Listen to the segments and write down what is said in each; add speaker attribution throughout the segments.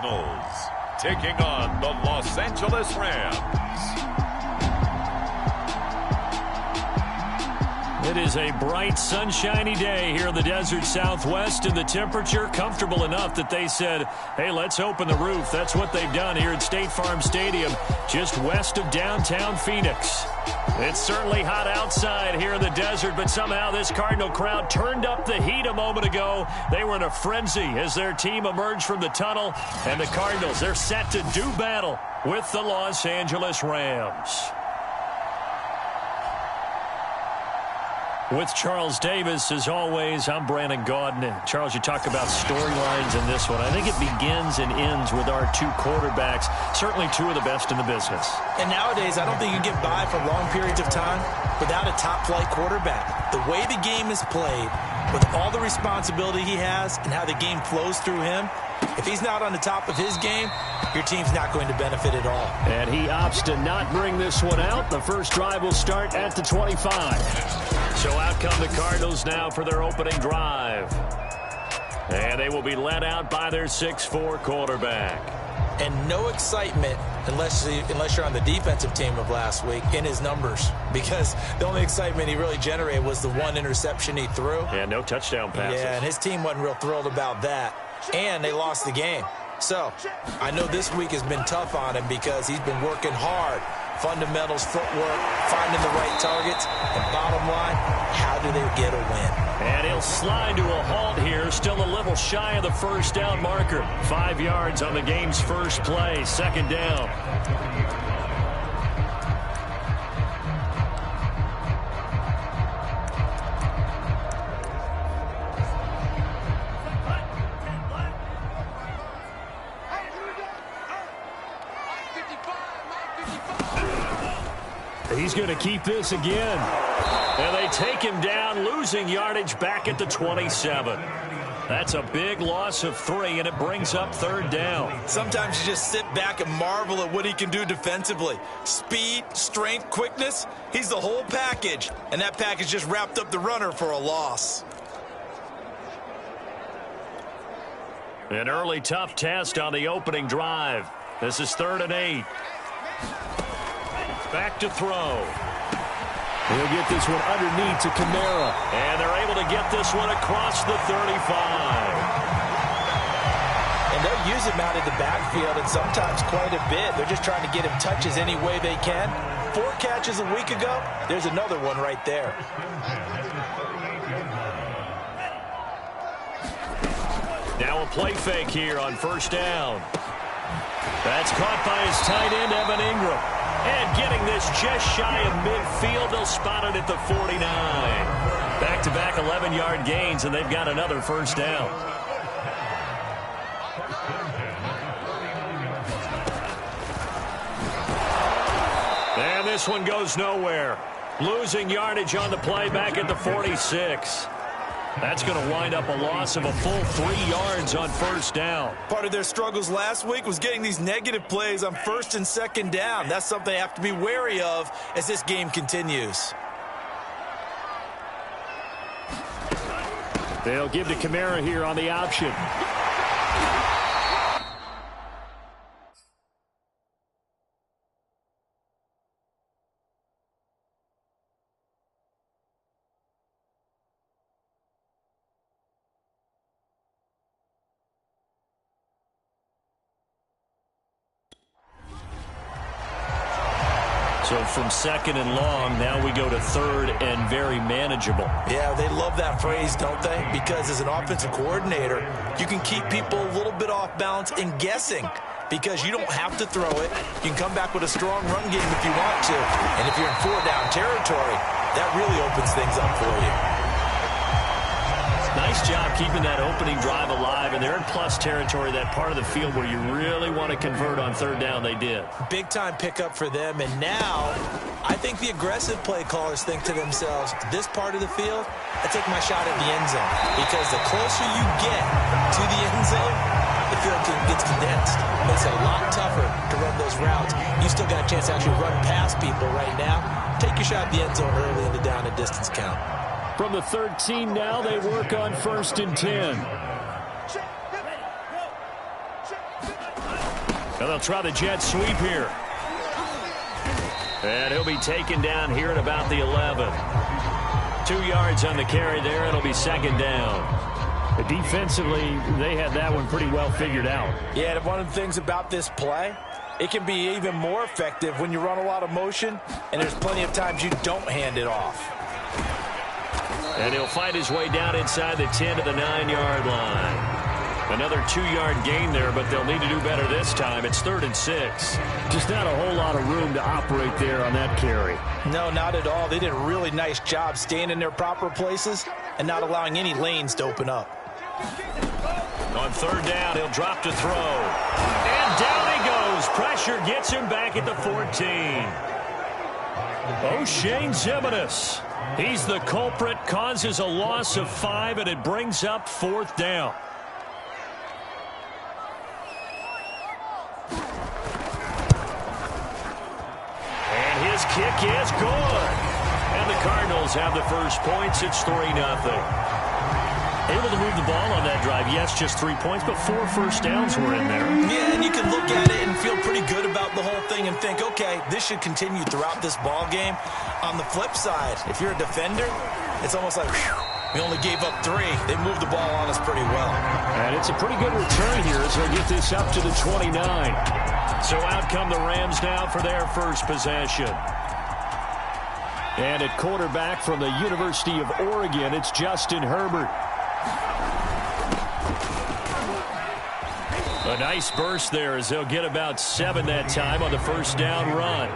Speaker 1: Cardinals taking on the Los Angeles Rams.
Speaker 2: It is a bright, sunshiny day here in the desert Southwest, and the temperature comfortable enough that they said, hey, let's open the roof. That's what they've done here at State Farm Stadium, just west of downtown Phoenix. It's certainly hot outside here in the desert, but somehow this Cardinal crowd turned up the heat a moment ago. They were in a frenzy as their team emerged from the tunnel, and the Cardinals, they're set to do battle with the Los Angeles Rams. With Charles Davis, as always, I'm Brandon Gaudin. And Charles, you talk about storylines in this one. I think it begins and ends with our two quarterbacks, certainly two of the best in the business.
Speaker 3: And nowadays, I don't think you get by for long periods of time without a top-flight quarterback. The way the game is played, with all the responsibility he has and how the game flows through him, if he's not on the top of his game, your team's not going to benefit at all.
Speaker 2: And he opts to not bring this one out. The first drive will start at the 25. So out come the Cardinals now for their opening drive. And they will be led out by their 6'4" quarterback.
Speaker 3: And no excitement unless you're on the defensive team of last week in his numbers, because the only excitement he really generated was the one interception he threw.
Speaker 2: Yeah, no touchdown passes.
Speaker 3: Yeah, and his team wasn't real thrilled about that. And they lost the game. So I know this week has been tough on him because he's been working hard. Fundamentals, footwork, finding the right targets. And bottom line, how do they get a win?
Speaker 2: And he'll slide to a halt here, still a little shy of the first down marker. 5 yards on the game's first play, second down. He's going to keep this again. And they take him down, losing yardage back at the 27. That's a big loss of 3, and it brings up third down.
Speaker 3: Sometimes you just sit back and marvel at what he can do defensively. Speed, strength, quickness, he's the whole package. And that package just wrapped up the runner for a loss.
Speaker 2: An early tough test on the opening drive. This is 3rd and 8. Back to throw. He'll get this one underneath to Kamara. And they're able to get this one across the 35.
Speaker 3: And they'll use him out in the backfield, and sometimes quite a bit. They're just trying to get him touches any way they can. 4 catches a week ago. There's another one right there.
Speaker 2: Now a play fake here on first down. That's caught by his tight end, Evan Ingram. And getting this just shy of midfield, they'll spot it at the 49. Back-to-back 11-yard gains, and they've got another first down. And this one goes nowhere. Losing yardage on the play back at the 46. That's going to wind up a loss of a full 3 yards on first down.
Speaker 3: Part of their struggles last week was getting these negative plays on first and second down. That's something they have to be wary of as this game continues.
Speaker 2: They'll give to Kamara here on the option. So from second and long, now we go to third and very manageable.
Speaker 3: Yeah, they love that phrase, don't they? Because as an offensive coordinator, you can keep people a little bit off balance and guessing, because you don't have to throw it. You can come back with a strong run game if you want to. And if you're in 4-down territory, that really opens things up for you.
Speaker 2: Nice job keeping that opening drive alive, and they're in plus territory, that part of the field where you really want to convert on third down. They did. Big-time
Speaker 3: pickup for them, and now I think the aggressive play callers think to themselves, this part of the field, I take my shot at the end zone, because the closer you get to the end zone, the field gets condensed. It makes it a lot tougher to run those routes. You still got a chance to actually run past people right now. Take your shot at the end zone early in the down and distance count.
Speaker 2: From the 13 now, they work on 1st and 10. And they'll try the jet sweep here. And he'll be taken down here at about the 11. 2 yards on the carry there. It'll be second down.
Speaker 4: Defensively, they had that one pretty well figured out.
Speaker 3: Yeah, and one of the things about this play, it can be even more effective when you run a lot of motion, and there's plenty of times you don't hand it off.
Speaker 2: And he'll fight his way down inside the 10 to the 9-yard line. Another 2-yard gain there, but they'll need to do better this time. It's 3rd and 6.
Speaker 4: Just not a whole lot of room to operate there on that carry.
Speaker 3: No, not at all. They did a really nice job staying in their proper places and not allowing any lanes to open up.
Speaker 2: On 3rd down, he'll drop to throw. And down he goes. Pressure gets him back at the 14. O'Shane Zimenez. He's the culprit, causes a loss of 5, and it brings up 4th down. And his kick is good. And the Cardinals have the first points. It's 3-0. Able to move the ball on that drive. Yes, just 3 points, but 4 first downs were in there.
Speaker 3: Yeah, and you can look at it and feel pretty good about the whole thing and think, okay, this should continue throughout this ball game. On the flip side, if you're a defender, it's almost like, whew, we only gave up 3. They moved the ball on us pretty well.
Speaker 2: And it's a pretty good return here as they'll get this up to the 29. So out come the Rams now for their first possession. And at quarterback from the University of Oregon, it's Justin Herbert. A nice burst there as they'll get about 7 that time on the first down run.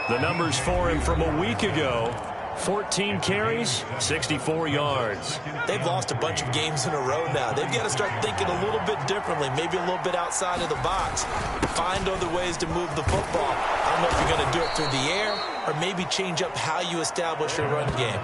Speaker 2: The numbers for him from a week ago, 14 carries, 64 yards.
Speaker 3: They've lost a bunch of games in a row now. They've got to start thinking a little bit differently, maybe a little bit outside of the box. Find other ways to move the football. I don't know if you're going to do it through the air or maybe change up how you establish your run game.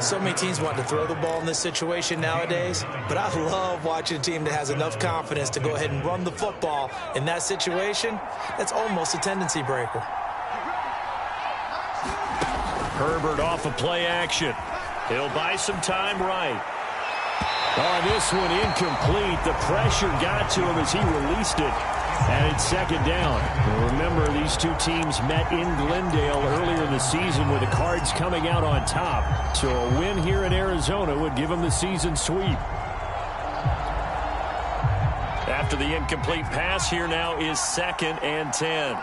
Speaker 3: So many teams want to throw the ball in this situation nowadays, but I love watching a team that has enough confidence to go ahead and run the football. In that situation, that's almost a tendency breaker.
Speaker 2: Herbert off of play action. He'll buy some time right. On this one, incomplete. The pressure got to him as he released it. And it's second down. And remember, these two teams met in Glendale earlier in the season with the Cards coming out on top. So a win here in Arizona would give them the season sweep. After the incomplete pass, here now is 2nd and 10.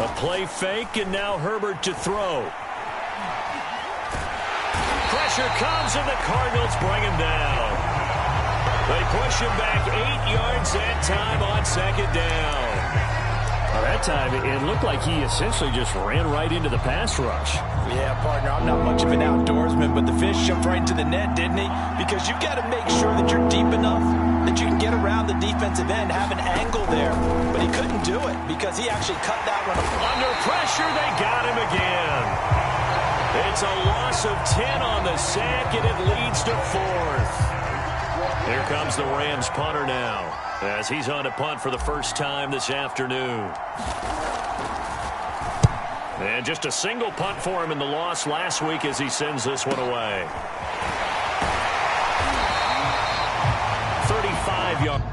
Speaker 2: A play fake, and now Herbert to throw. Pressure comes, and the Cardinals bring him down. They push him back 8 yards that time on second down.
Speaker 4: Well, that time, it looked like he essentially just ran right into the pass rush.
Speaker 3: Yeah, partner, I'm not much of an outdoorsman, but the fish jumped right into the net, didn't he? Because you've got to make sure that you're deep enough that you can get around the defensive end, have an angle there. But he couldn't do it because he actually cut that one.
Speaker 2: Under pressure, they got him again. It's a loss of 10 on the sack, and it leads to 4th. Here comes the Rams punter now as he's on to punt for the first time this afternoon. And just a single punt for him in the loss last week as he sends this one away. 35 yards.